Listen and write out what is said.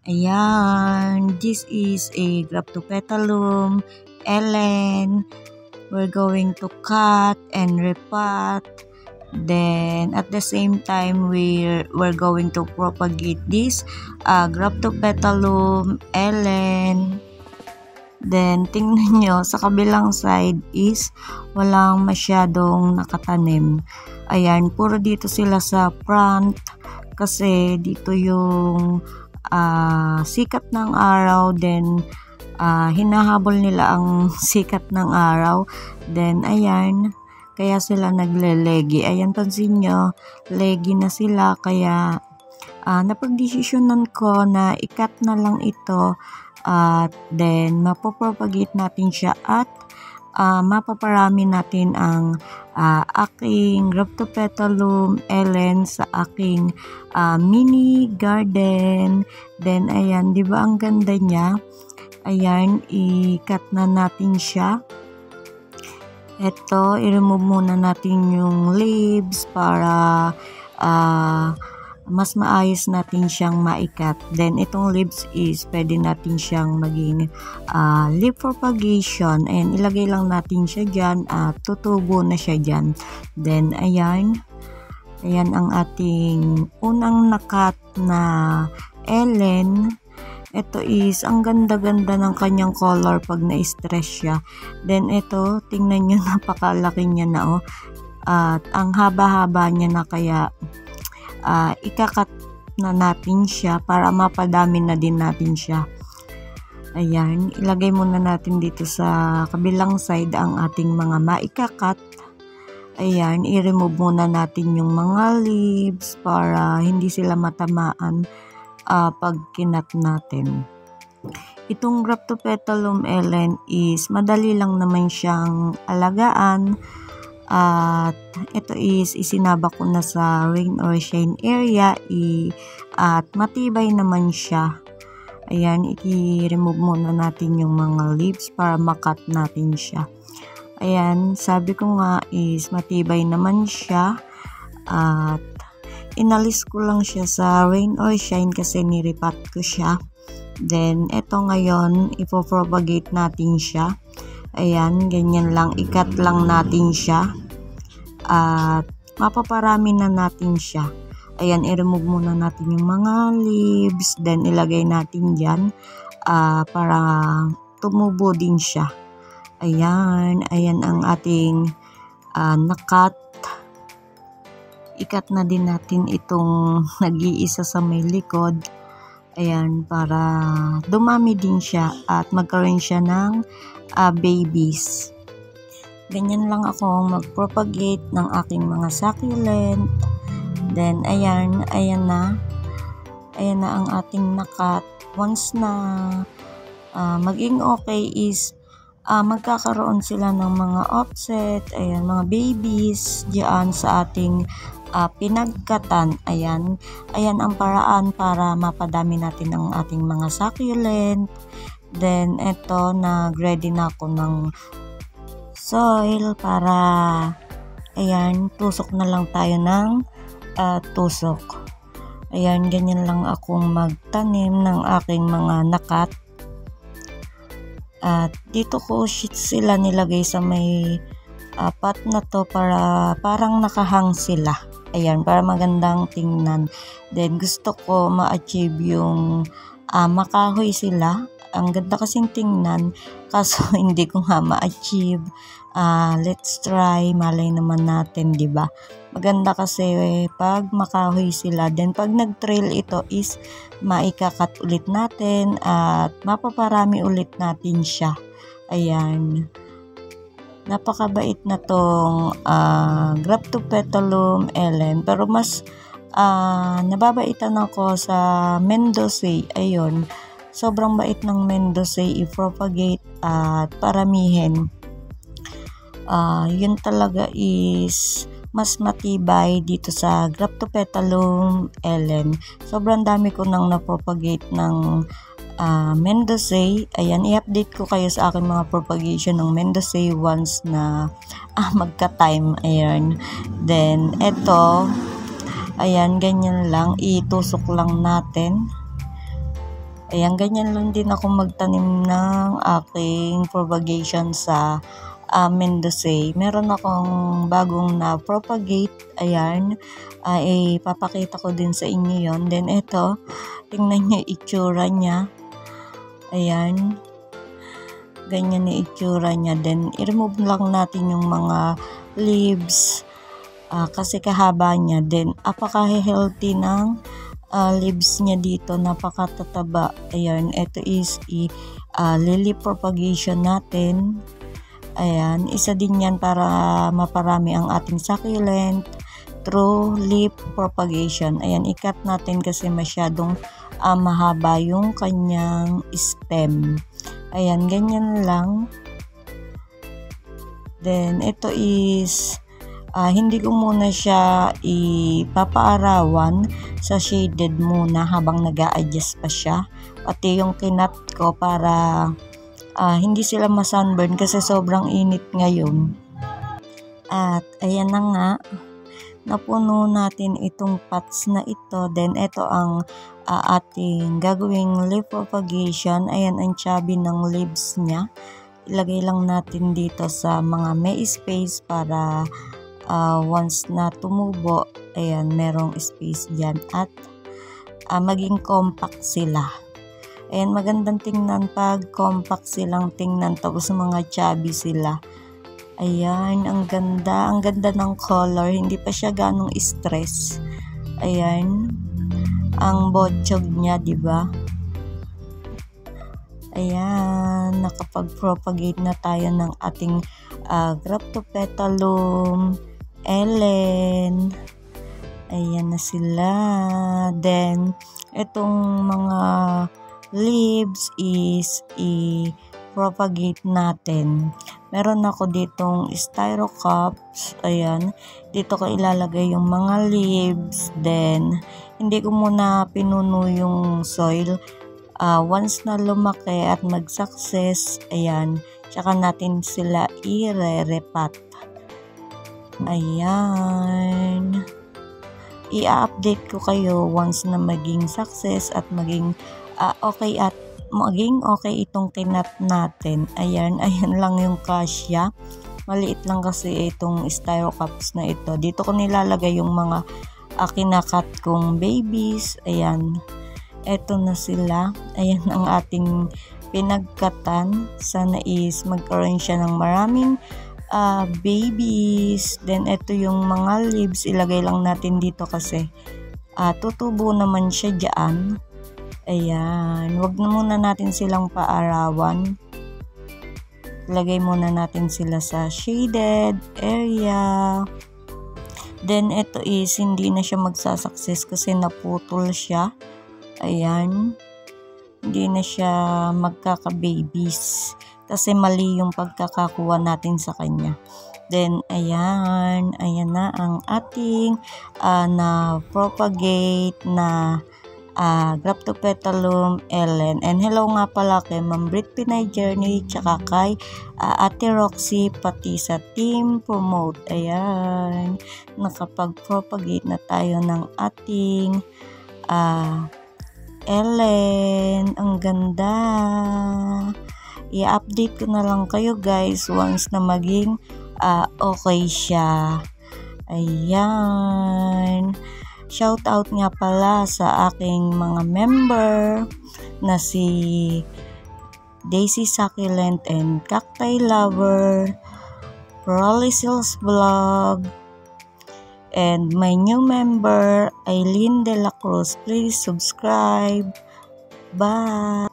Ayan, this is a Graptopetalum, Ellen. We're going to cut and repot. Then at the same time, we're going to propagate this Graptopetalum, Ellen. Then tingnan nyo, sa kabilang side is walang masyadong nakatanim. Ayan, puro dito sila sa front kasi dito yung sikat ng araw, then hinahabol nila ang sikat ng araw, then ayan, kaya sila naglelegi. Ayan, pansin nyo, legi na sila, kaya napagdesisyonan ko na ikat na lang ito at then mapopropagate natin siya at mapaparami natin ang aking Graptopetalum, Ellen, sa aking mini garden. Then ayan, di ba ang ganda niya? Ayan, i-cut na natin siya. Ito, i-remove muna natin yung leaves para mas maayos natin siyang maikat. Then itong leaves is pwede natin siyang maging leaf propagation, and ilagay lang natin siya dyan at tutubo na siya dyan. Then ayan ang ating unang nakat na Ellen. Ito is ang ganda-ganda ng kanyang color pag na-stress siya. Then ito, tingnan nyo, napakalaki niya na oh. At ang haba-haba niya na, kaya ikakat na natin siya para mapadami na din natin siya. Ayan, ilagay muna natin dito sa kabilang side ang ating mga maikakat. Ayan, i-remove muna natin yung mga leaves para hindi sila matamaan pag kinat natin. Itong Graptopetalum, Ellen, is madali lang naman siyang alagaan. At ito is isinabak ko na sa rain or shine area at matibay naman siya. Ayan, i-remove muna natin yung mga leaves para makat natin siya. Ayan, sabi ko nga is matibay naman siya at inalis ko lang siya sa rain or shine kasi niripat ko siya. Then ito ngayon, ipopropagate natin siya. Ayan, ganyan lang, ikat lang natin siya at mapaparami na natin siya. Ayan, i-remove muna natin yung mga leaves, then ilagay natin dyan para tumubo din siya. Ayan ang ating nakat. Ikat na din natin itong nag-iisa sa may likod. Ayan, para dumami din siya at magkaroon siya ng babies. Ganyan lang ako mag-propagate ng aking mga succulent. Then ayan na ang ating nakat. Once na maging okay is magkakaroon sila ng mga offset, ayan, mga babies diyan sa ating pinagkatan. Ayan ang paraan para mapadami natin ang ating mga succulent. Then eto, nag-ready na ako ng soil para ayan, tusok na lang tayo ng tusok. Ayan, ganyan lang akong magtanim ng aking mga nakat. At dito ko sila nilagay sa may pot na to para parang nakahang sila. Ayan, para magandang tingnan. Then gusto ko ma-achieve yung makahoy sila. Ang ganda kasing tingnan, kaso hindi ko nga ma-achieve. Let's try, malay naman natin, di ba? Maganda kasi pag makahoy sila. Then pag nag-trail ito is maikakat ulit natin at mapaparami ulit natin siya. Ayan. Napakabait na tong Graptopetalum, Ellen. Pero mas nababaitan ako sa Mendozae. Ayun. Sobrang bait ng Mendozae i-propagate at paramihin. Yun talaga is mas matibay dito sa Graptopetalum, Ellen. Sobrang dami ko nang napropagate ng Mendozae. Ayan, i-update ko kayo sa aking mga propagation ng Mendozae once na magka-time. Ayan. Then, eto, ayan, ganyan lang. Itusok lang natin. Ayan, ganyan lang din ako magtanim ng aking propagation sa Mendoza. Meron akong bagong na propagate. Ayan, ipapakita ko din sa inyo yon. Then ito, tingnan nyo itsura niya. Ayan, ganyan na itsura niya. Then i-remove lang natin yung mga leaves kasi kahaba niya. Then apaka-healthy ng leaves niya dito, napakatataba. Ayan, ito is lily propagation natin. Ayan, isa din yan para maparami ang ating succulent through leaf propagation. Ayan, ikat natin kasi masyadong mahaba yung kanyang stem. Ayan, ganyan lang. Then ito is hindi ko muna siya ipapaarawan, sa shaded muna habang nag-a-adjust pa siya. Pati yung kinat ko para hindi sila ma-sunburn kasi sobrang init ngayon. At ayan na nga, napuno natin itong pots na ito. Then ito ang ating gagawing leaf propagation. Ayan ang chubby ng leaves niya. Ilagay lang natin dito sa mga may space para once na tumubo, ayan, merong space dyan at maging compact sila. Ayan, magandang tingnan pag compact silang tingnan tapos mga chubby sila. Ayan, ang ganda ng color, hindi pa siya ganong stress. Ayan, ang botsog niya, diba? Ayan, nakapag-propagate na tayo ng ating Graptopetalum, Ellen. Ayan na sila. Then, itong mga leaves is i-propagate natin. Meron ako ditong styrocups. Ayan, dito ko ilalagay yung mga leaves. Then, hindi ko muna pinuno yung soil. Once na lumaki at mag-success, ayan, tsaka natin sila i-repat. Ayan, i-update ko kayo once na maging success at maging okay at maging okay itong kinat natin. Ayan, ayan lang yung kasya. Maliit lang kasi itong styrocups na ito. Dito ko nilalagay yung mga kinakat kong babies. Ayan, eto na sila. Ayan ang ating pinagkatan. Sana is magkaroon siya ng maraming babies. Then ito yung mga leaves, ilagay lang natin dito kasi tutubo naman siya dyan. Ayan, wag na muna natin silang paarawan. Lagay muna natin sila sa shaded area. Then ito is hindi na siya magsasucess kasi naputol siya. Ayan, hindi na siya magkaka-babies kasi mali yung pagkakakuha natin sa kanya. Then ayan, ayan na ang ating na propagate na Graptopetalum Ellen. And hello nga pala kay Ma'am Brit Pinay Journey tsaka kay Ate Roxy pati sa Team Promote. Ayan, nakapag-propagate na tayo ng ating Ellen. Ang ganda. I-update ko na lang kayo guys once na maging okay siya. Ayan, shout out nga pala sa aking mga member na si Daisy Succulent and Cacti Lover, Paralysis Vlog, and my new member Aileen De La Cruz. Please subscribe. Bye.